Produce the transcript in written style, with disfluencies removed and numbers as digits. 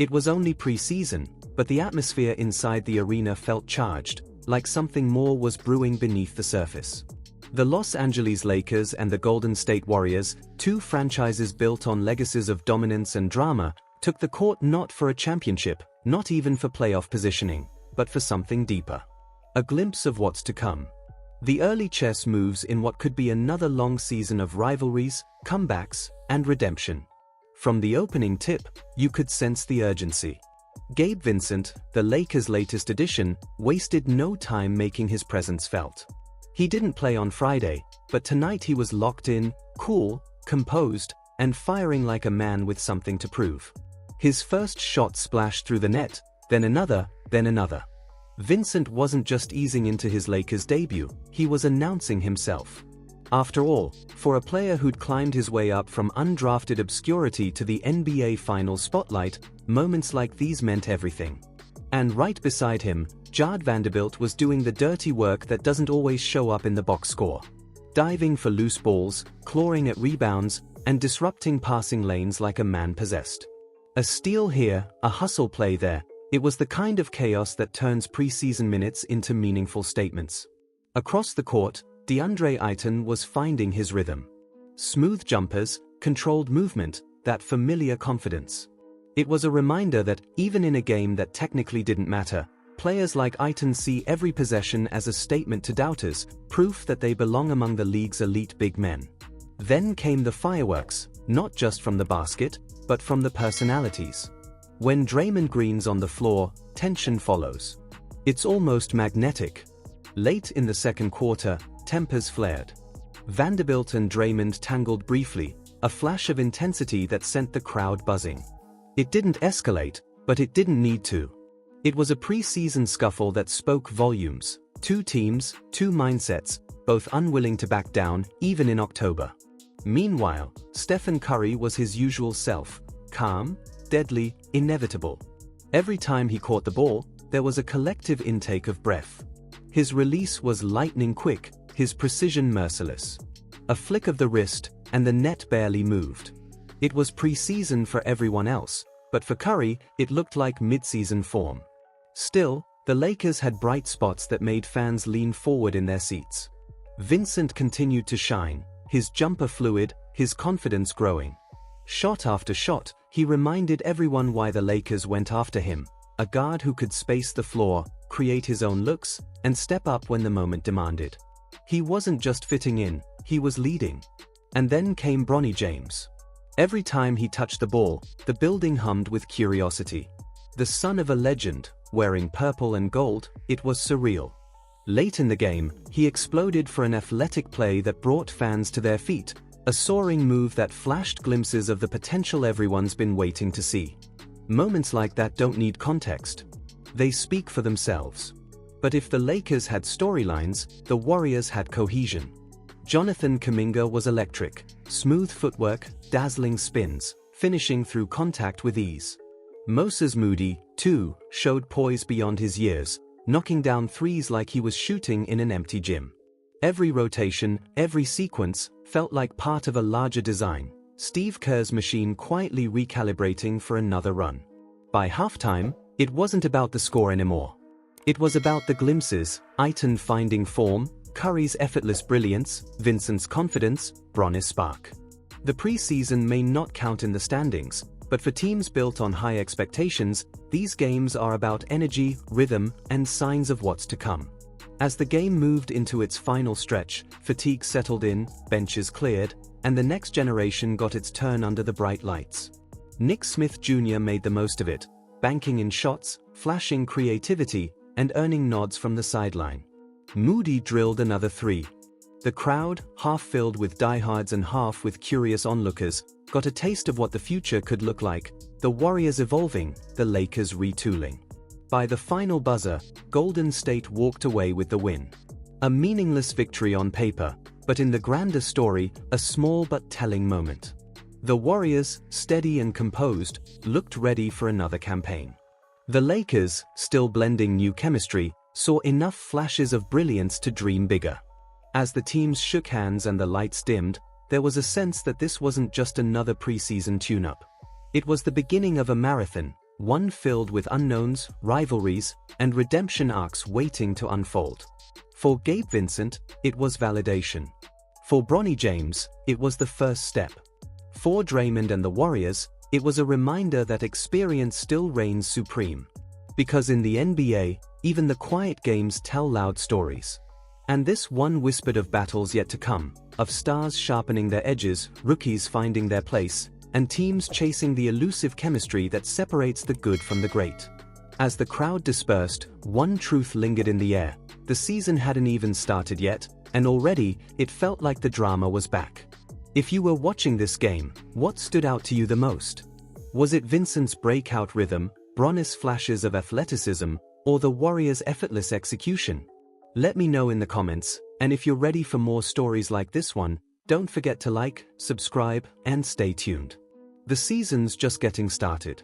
It was only preseason, but the atmosphere inside the arena felt charged, like something more was brewing beneath the surface. The Los Angeles Lakers and the Golden State Warriors, two franchises built on legacies of dominance and drama, took the court not for a championship, not even for playoff positioning, but for something deeper. A glimpse of what's to come. The early chess moves in what could be another long season of rivalries, comebacks, and redemption. From the opening tip, you could sense the urgency. Gabe Vincent, the Lakers' latest addition, wasted no time making his presence felt. He didn't play on Friday, but tonight he was locked in, cool, composed, and firing like a man with something to prove. His first shot splashed through the net, then another, then another. Vincent wasn't just easing into his Lakers debut, he was announcing himself. After all, for a player who'd climbed his way up from undrafted obscurity to the NBA Finals spotlight, moments like these meant everything. And right beside him, Jarred Vanderbilt was doing the dirty work that doesn't always show up in the box score. Diving for loose balls, clawing at rebounds, and disrupting passing lanes like a man possessed. A steal here, a hustle play there. It was the kind of chaos that turns preseason minutes into meaningful statements. Across the court, DeAndre Ayton was finding his rhythm. Smooth jumpers, controlled movement, that familiar confidence. It was a reminder that, even in a game that technically didn't matter, players like Ayton see every possession as a statement to doubters, proof that they belong among the league's elite big men. Then came the fireworks, not just from the basket, but from the personalities. When Draymond Green's on the floor, tension follows. It's almost magnetic. Late in the second quarter, tempers flared. Vanderbilt and Draymond tangled briefly, a flash of intensity that sent the crowd buzzing. It didn't escalate, but it didn't need to. It was a preseason scuffle that spoke volumes. Two teams, two mindsets, both unwilling to back down, even in October. Meanwhile, Stephen Curry was his usual self, calm, deadly, inevitable. Every time he caught the ball, there was a collective intake of breath. His release was lightning quick, his precision merciless. A flick of the wrist, and the net barely moved. It was preseason for everyone else, but for Curry, it looked like mid-season form. Still, the Lakers had bright spots that made fans lean forward in their seats. Vincent continued to shine, his jumper fluid, his confidence growing. Shot after shot, he reminded everyone why the Lakers went after him, a guard who could space the floor, create his own looks, and step up when the moment demanded. He wasn't just fitting in, he was leading. And then came Bronny James. Every time he touched the ball, the building hummed with curiosity. The son of a legend, wearing purple and gold, it was surreal. Late in the game, he exploded for an athletic play that brought fans to their feet, a soaring move that flashed glimpses of the potential everyone's been waiting to see. Moments like that don't need context. They speak for themselves. But if the Lakers had storylines, the Warriors had cohesion. Jonathan Kuminga was electric, smooth footwork, dazzling spins, finishing through contact with ease. Moses Moody, too, showed poise beyond his years, knocking down threes like he was shooting in an empty gym. Every rotation, every sequence, felt like part of a larger design, Steve Kerr's machine quietly recalibrating for another run. By halftime, it wasn't about the score anymore. It was about the glimpses, Ayton finding form, Curry's effortless brilliance, Vincent's confidence, Bronny's spark. The preseason may not count in the standings, but for teams built on high expectations, these games are about energy, rhythm, and signs of what's to come. As the game moved into its final stretch, fatigue settled in, benches cleared, and the next generation got its turn under the bright lights. Nick Smith Jr. made the most of it, banking in shots, flashing creativity, and earning nods from the sideline. Moody drilled another three. The crowd, half filled with diehards and half with curious onlookers, got a taste of what the future could look like, the Warriors evolving, the Lakers retooling. By the final buzzer, Golden State walked away with the win. A meaningless victory on paper, but in the grander story, a small but telling moment. The Warriors, steady and composed, looked ready for another campaign. The Lakers, still blending new chemistry, saw enough flashes of brilliance to dream bigger. As the teams shook hands and the lights dimmed, there was a sense that this wasn't just another preseason tune-up. It was the beginning of a marathon, one filled with unknowns, rivalries, and redemption arcs waiting to unfold. For Gabe Vincent, it was validation. For Bronny James, it was the first step. For Draymond and the Warriors, it was a reminder that experience still reigns supreme. Because in the NBA, even the quiet games tell loud stories. And this one whispered of battles yet to come, of stars sharpening their edges, rookies finding their place, and teams chasing the elusive chemistry that separates the good from the great. As the crowd dispersed, one truth lingered in the air: the season hadn't even started yet, and already, it felt like the drama was back. If you were watching this game, what stood out to you the most? Was it Vincent's breakout rhythm, Bronny's flashes of athleticism, or the Warriors' effortless execution? Let me know in the comments, and if you're ready for more stories like this one, don't forget to like, subscribe, and stay tuned. The season's just getting started.